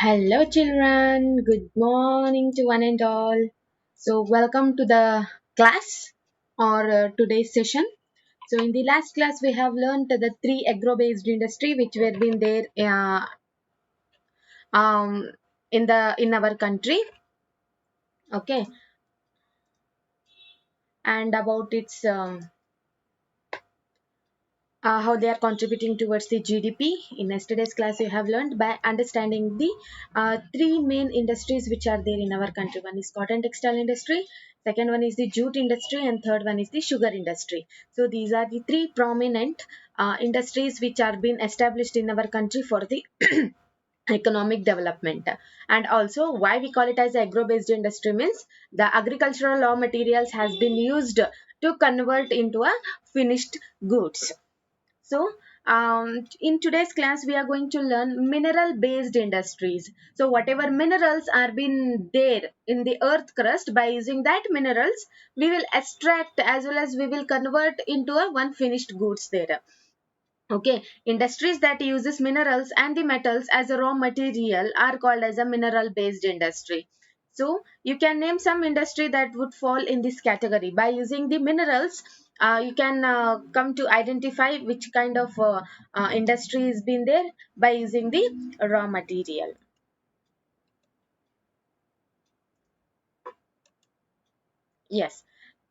Hello, children. Good morning to one and all. So, welcome to the class or today's session. So, in the last class, we have learned the three agro-based industry which were been there um, in our country. Okay, and about its how they are contributing towards the GDP. In yesterday's class, you have learned by understanding the three main industries which are there in our country. One is cotton textile industry, second one is the jute industry, and third one is the sugar industry. So these are the three prominent industries which are being established in our country for the economic development. And also why we call it as agro based industry means the agricultural raw materials has been used to convert into a finished goods. So, in today's class, we are going to learn mineral based industries. So, whatever minerals are been there in the earth crust, by using that minerals, we will extract as well as we will convert into a one finished goods there. Okay, industries that uses minerals and the metals as a raw material are called as a mineral based industry. So you can name some industry that would fall in this category. By using the minerals, you can come to identify which kind of industry has been there by using the raw material. Yes.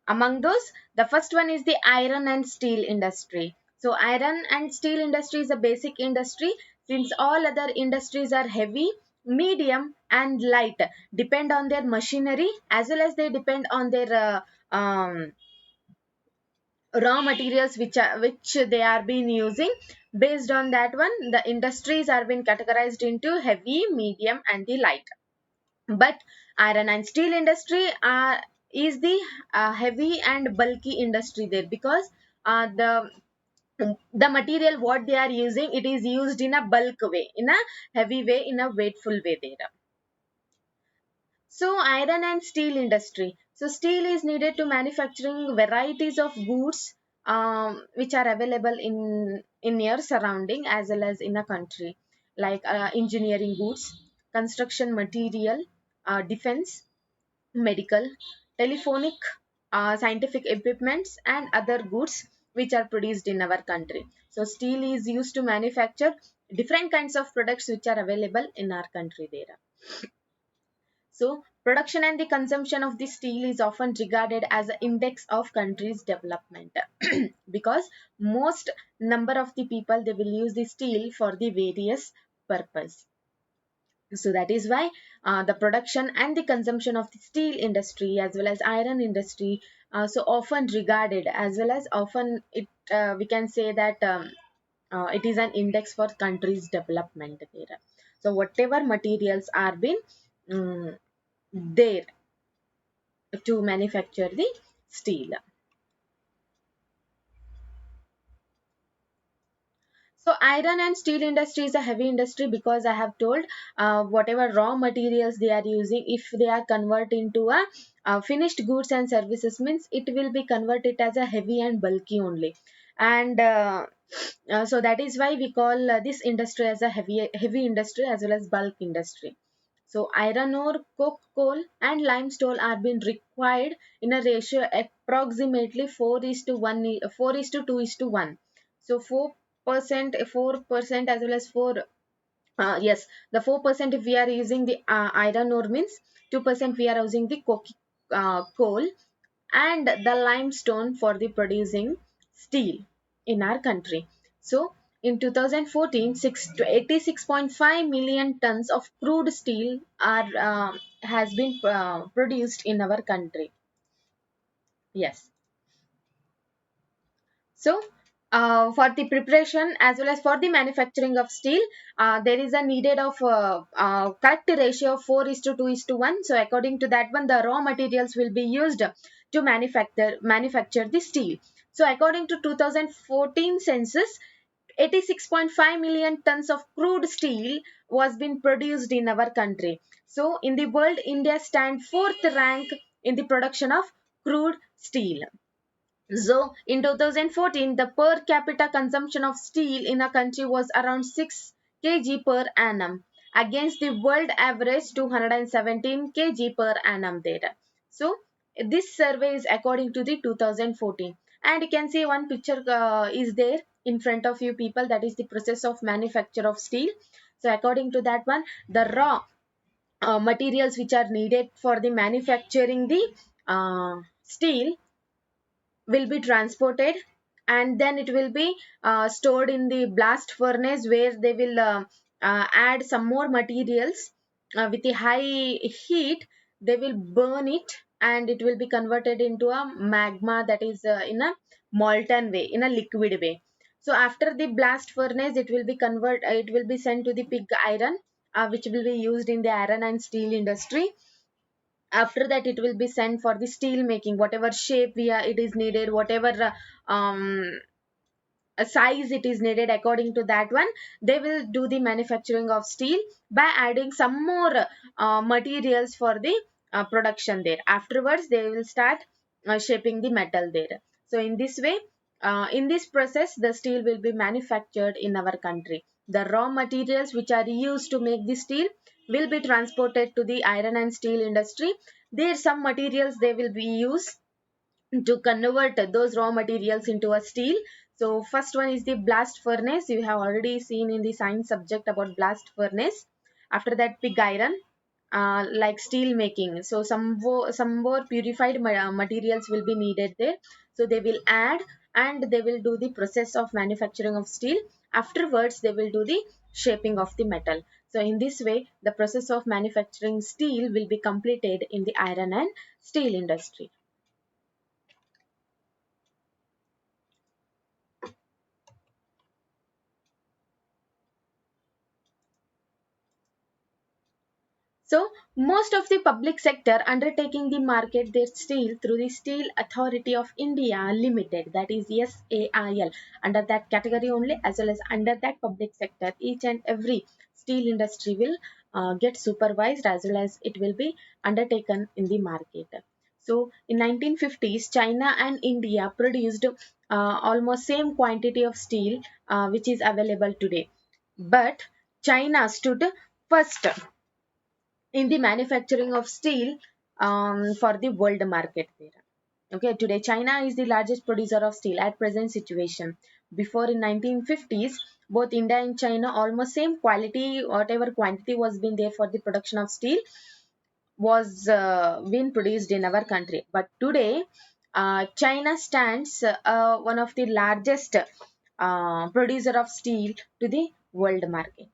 Among those, the first one is the iron and steel industry. So, iron and steel industry is a basic industry since all other industries are heavy, medium, and light, depend on their machinery as well as they depend on their raw materials which they are being using. Based on that one, the industries are being categorized into heavy, medium, and the light. But iron and steel industry is the heavy and bulky industry there because the material what they are using, it is used in a bulk way, in a heavy way, in a weightful way there. So iron and steel industry, so steel is needed to manufacturing varieties of goods which are available in your surrounding as well as in a country, like engineering goods, construction material, defense, medical, telephonic, scientific equipments, and other goods which are produced in our country. So, steel is used to manufacture different kinds of products which are available in our country there. So, production and the consumption of the steel is often regarded as an index of country's development because most number of the people they will use the steel for the various purpose. So that is why the production and the consumption of the steel industry as well as iron industry so often regarded, as well as often it we can say that it is an index for country's development there. So whatever materials are being um, there to manufacture the steel. So iron and steel industry is a heavy industry because I have told whatever raw materials they are using, if they are converted into a finished goods and services means it will be converted as a heavy and bulky only. And so that is why we call this industry as a heavy industry as well as bulk industry. So iron ore, coke, coal, and limestone are being required in a ratio approximately 4 is to 1, 4 is to 2 is to 1. So 4% as well as 4, yes, the 4% if we are using the iron ore means 2% we are using the coal and the limestone for the producing steel in our country. So in 2014, 86.5 million tons of crude steel are has been produced in our country. Yes. So, for the preparation as well as for the manufacturing of steel, there is a needed of correct ratio of 4 is to 2 is to 1. So, according to that one, the raw materials will be used to manufacture the steel. So, according to 2014 census, 86.5 million tons of crude steel was being produced in our country. So, in the world, India stand fourth rank in the production of crude steel. So, in 2014, the per capita consumption of steel in a country was around 6 kg per annum. against the world average 217 kg per annum there. So this survey is according to the 2014, and you can see one picture is there in front of you people, that is the process of manufacture of steel. So according to that one, the raw materials which are needed for the manufacturing the steel will be transported, and then it will be stored in the blast furnace, where they will add some more materials with a high heat. They will burn it, and it will be converted into a magma, that is in a molten way, in a liquid way. So after the blast furnace, it will be sent to the pig iron, which will be used in the iron and steel industry. After that, it will be sent for the steel making, whatever shape it is needed, whatever size it is needed. According to that one, they will do the manufacturing of steel by adding some more materials for the production there. Afterwards, they will start shaping the metal there. So in this way, in this process, the steel will be manufactured in our country. The raw materials which are used to make the steel will be transported to the iron and steel industry. There some materials they will be used to convert those raw materials into a steel. So first one is the blast furnace. You have already seen in the science subject about blast furnace. After that, pig iron, like steel making. So some more purified materials will be needed there. So they will add, and they will do the process of manufacturing of steel. Afterwards, they will do the shaping of the metal. So in this way, the process of manufacturing steel will be completed in the iron and steel industry. So most of the public sector undertaking the market their steel through the Steel Authority of India Limited, that is SAIL, under that category only, as well as under that public sector, each and every steel industry will get supervised, as well as it will be undertaken in the market. So in 1950s, China and India produced almost same quantity of steel which is available today. But China stood first in the manufacturing of steel for the world market there. Okay, today China is the largest producer of steel at present situation. Before in 1950s, both India and China almost same quality, whatever quantity was been there for the production of steel was being produced in our country. But today, China stands one of the largest producer of steel to the world market.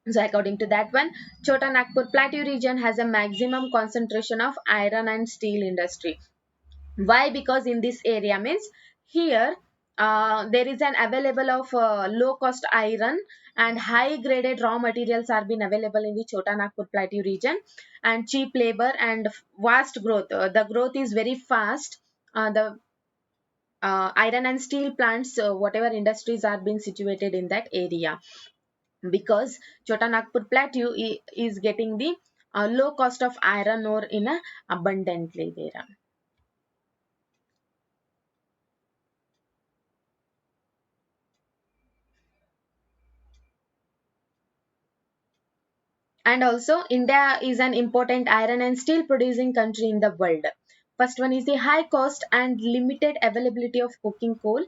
So according to that one, Chota Nagpur Plateau region has a maximum concentration of iron and steel industry. Why? Because in this area means here there is an available of low cost iron, and high graded raw materials are being available in the Chota Nagpur Plateau region, and cheap labor and vast growth. The growth is very fast. The iron and steel plants, whatever industries are being situated in that area, because Chota Nagpur Plateau is getting the low cost of iron ore in a abundantly there. And also, India is an important iron and steel producing country in the world. First one is the high cost and limited availability of coking coal,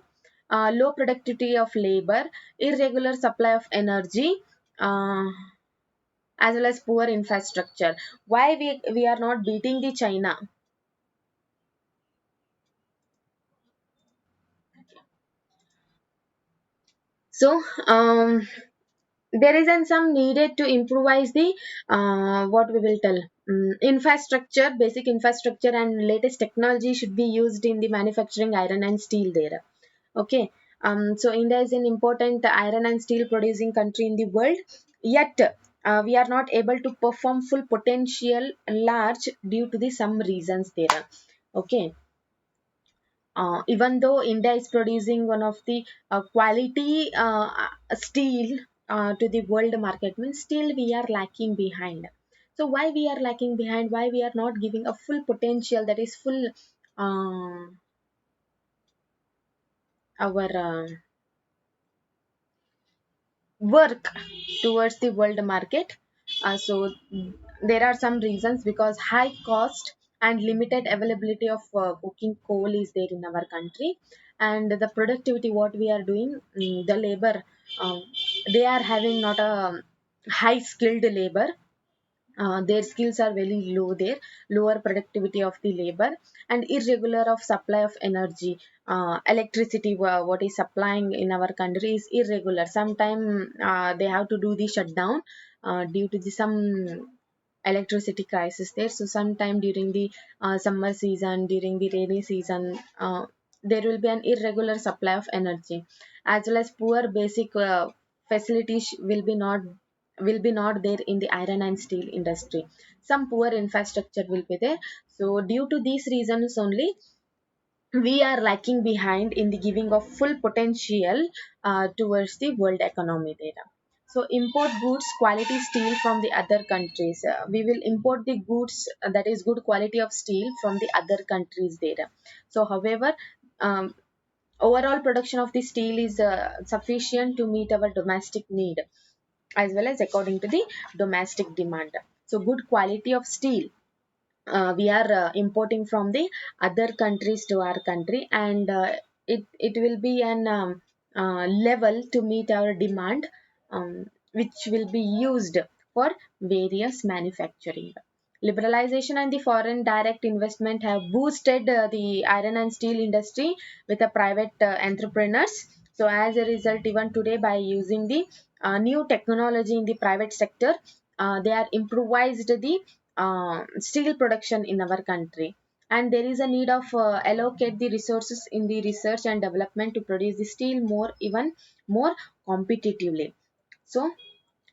low productivity of labor, irregular supply of energy, uh, as well as poor infrastructure. Why we are not beating the China? So, there isn't some needed to improvise the what we will tell, infrastructure, basic infrastructure and latest technology should be used in the manufacturing iron and steel there. Okay. So India is an important iron and steel producing country in the world, yet we are not able to perform full potential large due to the some reasons there. Okay. Even though India is producing one of the quality steel to the world market, means still we are lacking behind. So why we are lacking behind? Why we are not giving a full potential, that is full uh, our work towards the world market. So there are some reasons, because high cost and limited availability of cooking coal is there in our country, and the productivity what we are doing, the labor, um, they are having not a high skilled labor. Their skills are very low there, lower productivity of the labor, and irregular of supply of energy. Electricity what is supplying in our country is irregular. Sometime they have to do the shutdown due to the some electricity crisis there. So sometime during the summer season, during the rainy season, there will be an irregular supply of energy, as well as poor basic facilities will be not there in the iron and steel industry. Some poor infrastructure will be there. So due to these reasons only, we are lacking behind in the giving of full potential towards the world economy data. So import goods quality steel from the other countries. We will import the goods that is good quality of steel from the other countries data. So however, um, overall production of the steel is sufficient to meet our domestic need, as well as according to the domestic demand. So good quality of steel we are importing from the other countries to our country, and it will be an level to meet our demand, which will be used for various manufacturing. Liberalization and the foreign direct investment have boosted the iron and steel industry with the private entrepreneurs. So as a result, even today, by using the new technology in the private sector, they are improvised the steel production in our country, and there is a need of allocate the resources in the research and development to produce the steel more, even more competitively. So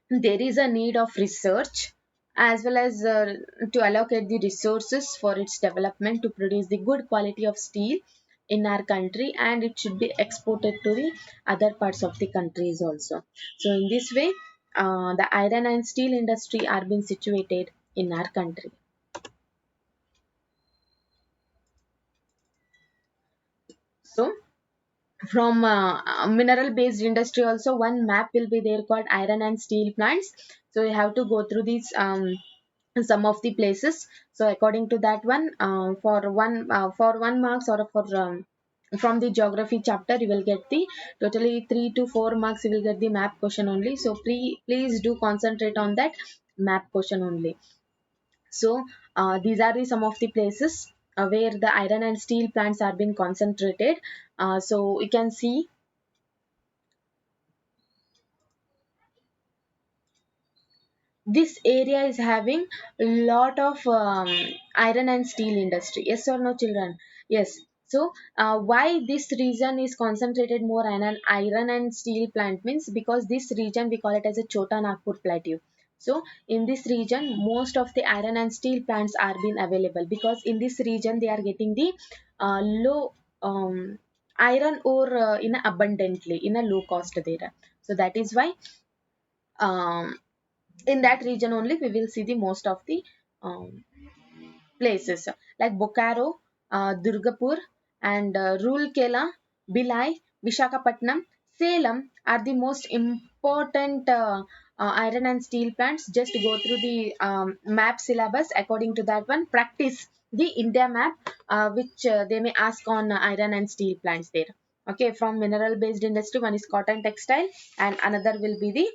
there is a need of research, as well as to allocate the resources for its development to produce the good quality of steel in our country, and it should be exported to the other parts of the countries also. So in this way, the iron and steel industry are being situated in our country. So from mineral based industry also, one map will be there called iron and steel plants. So you have to go through these some of the places. So according to that one, for 1 marks, or for from the geography chapter, you will get the totally 3 to 4 marks, you will get the map question only. So please do concentrate on that map question only. So these are the some of the places where the iron and steel plants are being concentrated. So we can see this area is having a lot of iron and steel industry. Yes or no, children? Yes. So why this region is concentrated more on an iron and steel plant means, because this region we call it as a Chota Nagpur plateau. So in this region, most of the iron and steel plants are being available, because in this region they are getting the low iron ore in abundantly in a low cost there. So that is why um, in that region only we will see the most of the um, places like Bokaro, Durgapur, and Roorkela, Bhilai, Vishakhapatnam, Salem are the most important iron and steel plants. Just go through the map syllabus. According to that one, practice the India map, which they may ask on iron and steel plants there. Okay, from mineral based industry, one is cotton textile, and another will be the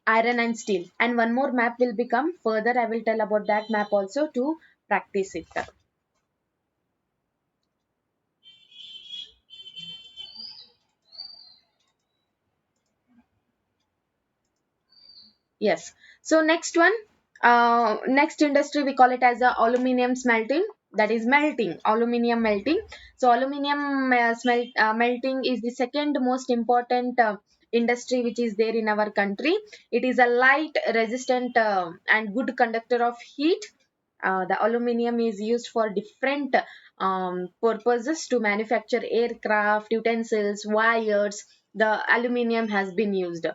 iron and steel, and one more map will become further. I will tell about that map also to practice it. Yes. So next one, next industry we call it as a aluminium smelting. That is melting, aluminium melting. So aluminium melting is the second most important industry which is there in our country. It is a light, resistant, and good conductor of heat. The aluminium is used for different purposes to manufacture aircraft, utensils, wires. The aluminium has been used.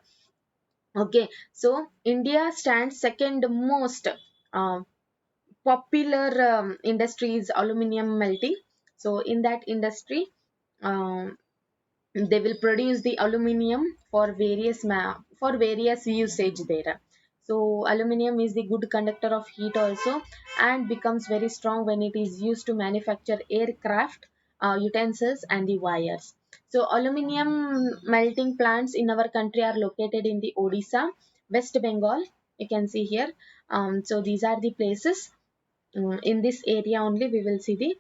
Okay, so India stands second most uh, popular industry is aluminium melting. So in that industry, um, they will produce the aluminium for various usage there. So aluminium is the good conductor of heat also, and becomes very strong when it is used to manufacture aircraft utensils and the wires. So aluminium melting plants in our country are located in the Odisha, West Bengal, you can see here. So these are the places. In this area only we will see the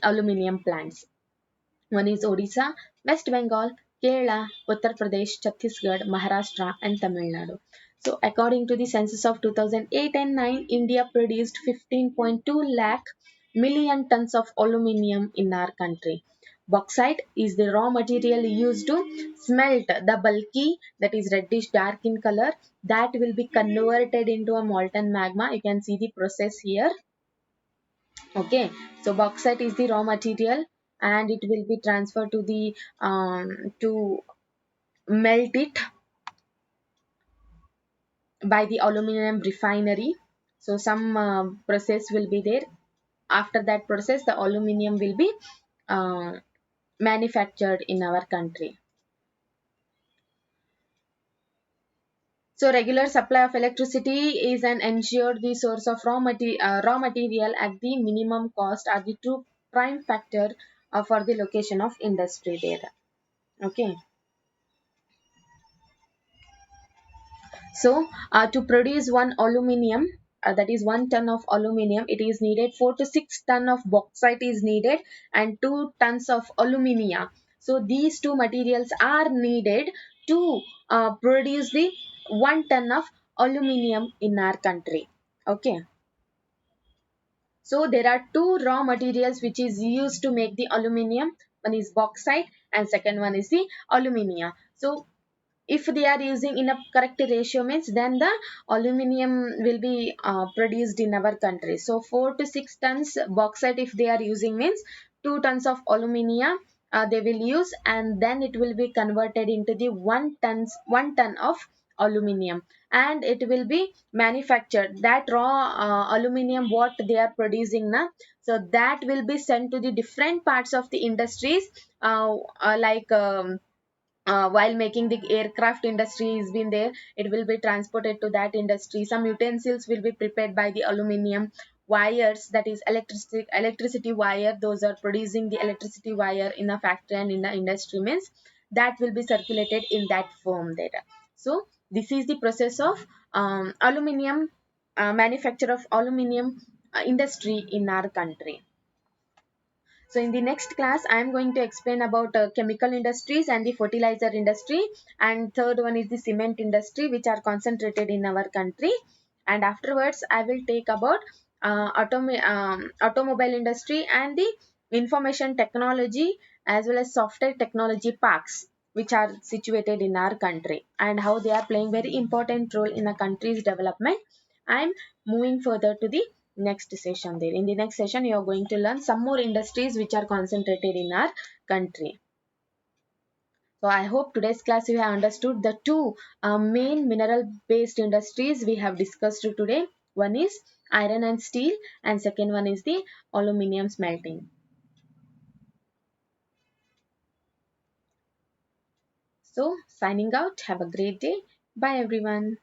aluminium plants. One is Odisha, West Bengal, Kerala, Uttar Pradesh, Chhattisgarh, Maharashtra, and Tamil Nadu. So, according to the census of 2008 and 9, India produced 15.2 lakh million tons of aluminium in our country. Bauxite is the raw material used to smelt the bulky, that is reddish dark in color, that will be converted into a molten magma. You can see the process here. Okay, so bauxite is the raw material, and it will be transferred to the to melt it by the aluminum refinery. So some process will be there. After that process, the aluminum will be uh, manufactured in our country. So regular supply of electricity is an ensured the source of raw material at the minimum cost are the two prime factor for the location of industry there. Okay. So, to produce one aluminium, that is 1 ton of aluminium, it is needed 4 to 6 ton of bauxite is needed, and 2 tons of aluminium. So, these two materials are needed to produce the 1 ton of aluminium in our country. Okay. So, there are two raw materials which is used to make the aluminium. One is bauxite and second one is the aluminium. So, if they are using in a correct ratio means then the aluminium will be produced in our country. So 4 to 6 tons bauxite if they are using means 2 tons of aluminium they will use, and then it will be converted into the 1 ton of aluminium, and it will be manufactured. That raw aluminium what they are producing now, so that will be sent to the different parts of the industries, like while making the aircraft industry has been there, it will be transported to that industry. Some utensils will be prepared by the aluminium. Wires, that is electricity wire, those are producing the electricity wire in a factory and in the industry means that will be circulated in that form there. So this is the process of aluminium manufacture of aluminium industry in our country. So in the next class, I am going to explain about chemical industries and the fertilizer industry. And third one is the cement industry, which are concentrated in our country. And afterwards, I will take about automobile industry and the information technology as well as software technology parks, which are situated in our country, and how they are playing very important role in a country's development. I am moving further to the next session there. In the next session, you are going to learn some more industries which are concentrated in our country. So I hope today's class you have understood the two main mineral based industries we have discussed today. One is iron and steel, and second one is the aluminium smelting. So signing out, have a great day. Bye everyone.